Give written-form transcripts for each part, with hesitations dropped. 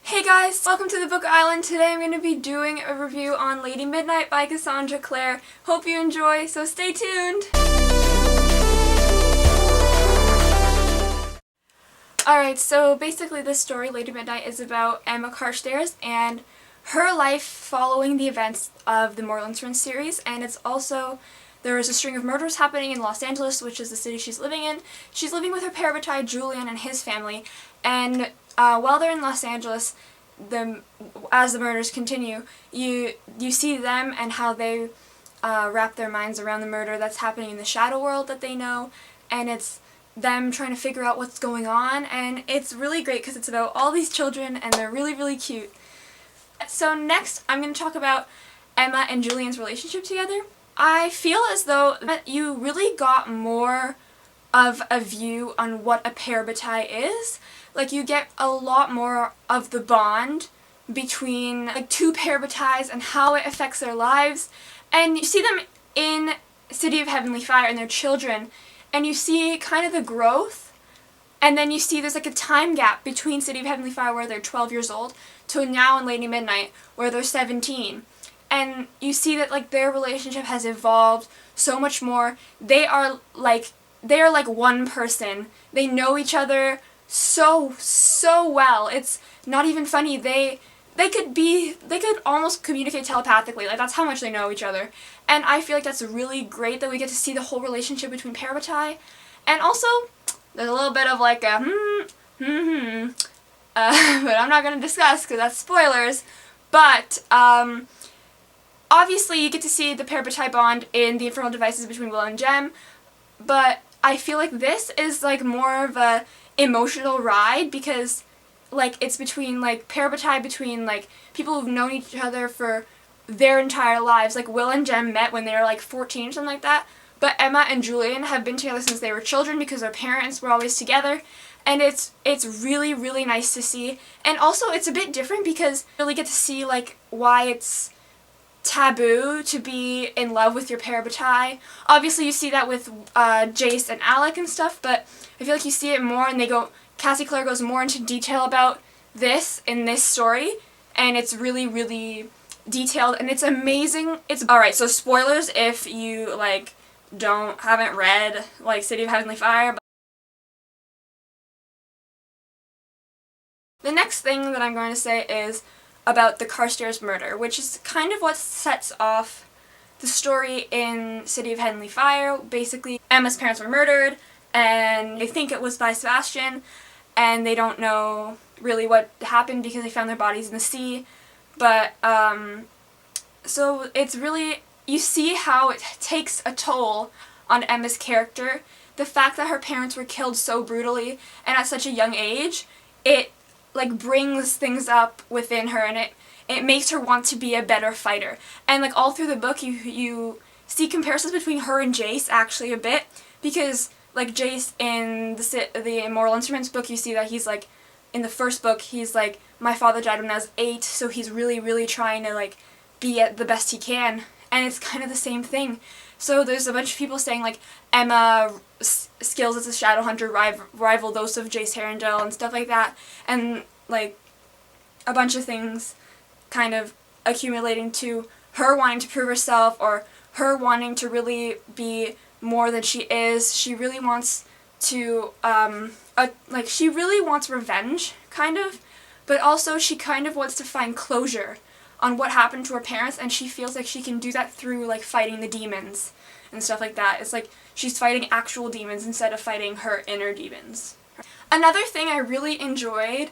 Hey guys, welcome to the Book Island. Today I'm going to be doing a review on Lady Midnight by Cassandra Clare. Hope you enjoy, so stay tuned! Alright, so basically this story, Lady Midnight, is about Emma Carstairs and her life following the events of the Mortal Instruments series, and it's also, there is a string of murders happening in Los Angeles, which is the city she's living in. She's living with her parabatai Julian and his family, and while they're in Los Angeles, as the murders continue, you see them and how they wrap their minds around the murder that's happening in the shadow world that they know, and it's them trying to figure out what's going on, and it's really great because it's about all these children and they're really, really cute. So next, I'm going to talk about Emma and Julian's relationship together. I feel as though you really got more of a view on what a parabatai is. Like, you get a lot more of the bond between two parabatais and how it affects their lives. And you see them in City of Heavenly Fire and their children, and you see kind of the growth, and then you see there's like a time gap between City of Heavenly Fire where they're 12 years old to now in Lady Midnight where they're 17. And you see that like their relationship has evolved so much more. They are like one person. They know each other so well. It's not even funny. They could almost communicate telepathically. Like, that's how much they know each other. And I feel like that's really great that we get to see the whole relationship between parabatai. And also, there's a little bit of like a but I'm not going to discuss because that's spoilers. But obviously you get to see the parabatai bond in the Infernal Devices between Will and Jem, but I feel like this is like more of a emotional ride because like it's between like parabatai between like people who've known each other for their entire lives. Like Will and Jem met when they were like 14 or something like that, but Emma and Julian have been together since they were children because their parents were always together, and it's really, really nice to see. And also it's a bit different because you really get to see like why it's taboo to be in love with your parabatai. Obviously you see that with Jace and Alec and stuff, but I feel like you see it more, and Cassie Clare goes more into detail about this in this story, and it's really, really detailed, and it's amazing. Alright, so spoilers if you like haven't read like City of Heavenly Fire. But the next thing that I'm going to say is about the Carstairs murder, which is kind of what sets off the story in City of Heavenly Fire. Basically, Emma's parents were murdered, and they think it was by Sebastian, and they don't know really what happened because they found their bodies in the sea. But, so it's really, you see how it takes a toll on Emma's character. The fact that her parents were killed so brutally and at such a young age, it like brings things up within her, and it makes her want to be a better fighter. And like all through the book you see comparisons between her and Jace actually a bit, because like Jace in the Mortal Instruments book, you see that he's like, in the first book he's like, my father died when I was 8, so he's really, really trying to like be at the best he can, and it's kind of the same thing. So there's a bunch of people saying like Emma skills as a shadow hunter rival those of Jace Herondale and stuff like that, and like a bunch of things kind of accumulating to her wanting to prove herself, or her wanting to really be more than she is. She really wants to she really wants revenge kind of, but also she kind of wants to find closure on what happened to her parents, and she feels like she can do that through like fighting the demons and stuff like that. It's like she's fighting actual demons instead of fighting her inner demons. Another thing I really enjoyed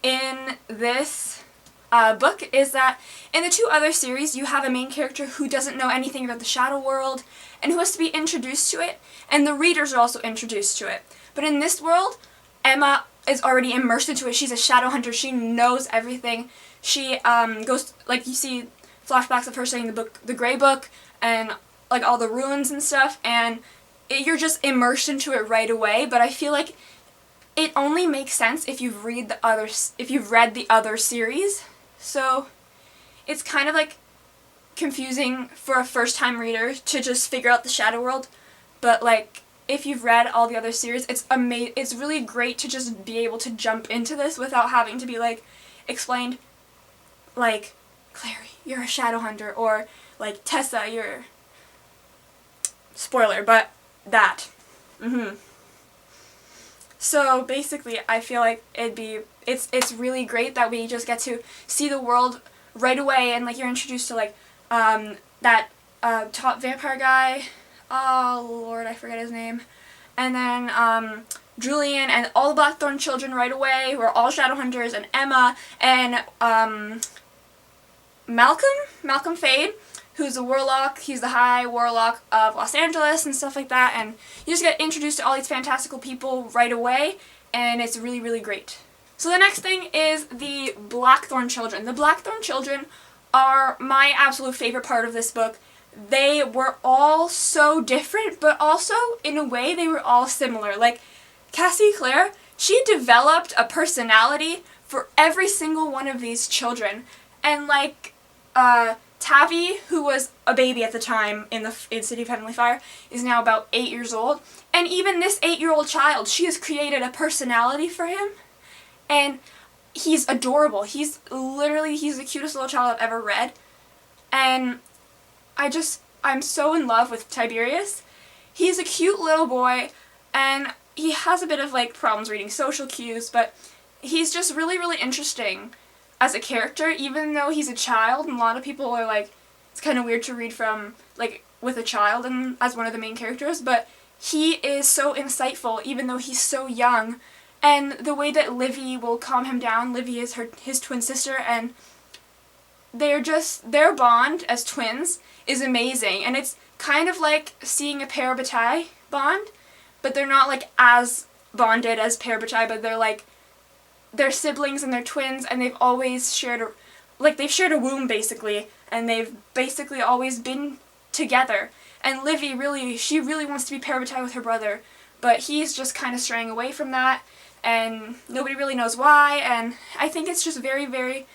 in this book is that in the two other series you have a main character who doesn't know anything about the shadow world and who has to be introduced to it, and the readers are also introduced to it. But in this world, Emma is already immersed into it. She's a shadow hunter. She knows everything. She goes, like, you see flashbacks of her studying the Grey Book, and like all the ruins and stuff, and you're just immersed into it right away. But I feel like it only makes sense if you've read the other series. So it's kind of like confusing for a first-time reader to just figure out the shadow world, but like if you've read all the other series, it's really great to just be able to jump into this without having to be like, explained, like, Clary, you're a shadow hunter, or like, Tessa, you're, spoiler, but that. So basically, I feel like it's really great that we just get to see the world right away, and like you're introduced to like that top vampire guy. Oh Lord, I forget his name. And then Julian and all the Blackthorn children right away, who are all Shadowhunters, and Emma and Malcolm Fade, who's a warlock. He's the High Warlock of Los Angeles and stuff like that, and you just get introduced to all these fantastical people right away, and it's really, really great. So the next thing is the Blackthorn children. The Blackthorn children are my absolute favorite part of this book. They were all so different, but also, in a way, they were all similar. Like, Cassie Clare, she developed a personality for every single one of these children. And, like, Tavi, who was a baby at the time in City of Heavenly Fire, is now about 8 years old. And even this 8-year-old child, she has created a personality for him. And he's adorable. He's the cutest little child I've ever read. And I'm so in love with Tiberius. He's a cute little boy, and he has a bit of, like, problems reading social cues, but he's just really, really interesting as a character, even though he's a child, and a lot of people are like, it's kind of weird to read from, like, with a child and as one of the main characters, but he is so insightful, even though he's so young, and the way that Livy will calm him down. Livy is his twin sister, and their bond as twins is amazing, and it's kind of like seeing a Parabatai bond, but they're not, like, as bonded as Parabatai, but they're siblings and they're twins, and they've always shared a womb, basically, and they've basically always been together. And Livy she really wants to be Parabatai with her brother, but he's just kind of straying away from that, and nobody really knows why, and I think it's just very, very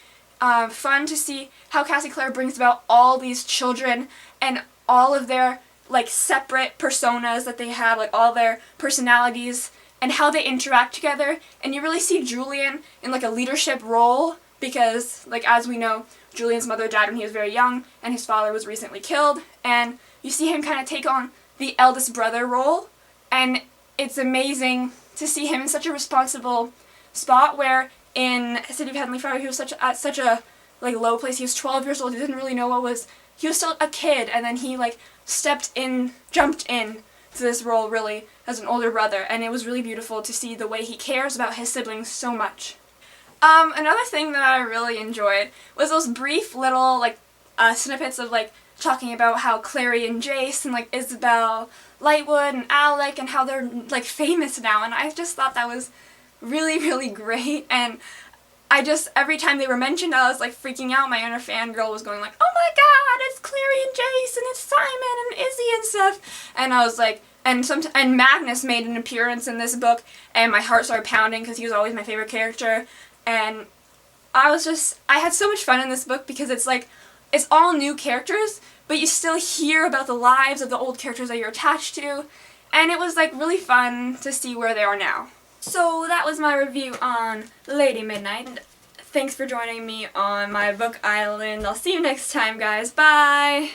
fun to see how Cassie Clare brings about all these children and all of their, like, separate personas that they have, like, all their personalities and how they interact together. And you really see Julian in, like, a leadership role because, like, as we know, Julian's mother died when he was very young and his father was recently killed, and you see him kind of take on the eldest brother role, and it's amazing to see him in such a responsible spot where in City of Heavenly Fire, he was at such a like low place. He was 12 years old. He didn't really know he was still a kid, and then he like jumped in to this role really as an older brother, and it was really beautiful to see the way he cares about his siblings so much. Another thing that I really enjoyed was those brief little like snippets of like talking about how Clary and Jace and like Isabel Lightwood and Alec and how they're like famous now, and I just thought that was really, really great, and every time they were mentioned, I was like freaking out. My inner fangirl was going like, oh my god, it's Clary and Jace, and it's Simon and Izzy and stuff, and I was like, and Magnus made an appearance in this book, and my heart started pounding because he was always my favorite character, and I had so much fun in this book because it's like, it's all new characters, but you still hear about the lives of the old characters that you're attached to, and it was like really fun to see where they are now. So that was my review on Lady Midnight. Thanks for joining me on my book island. I'll see you next time, guys. Bye!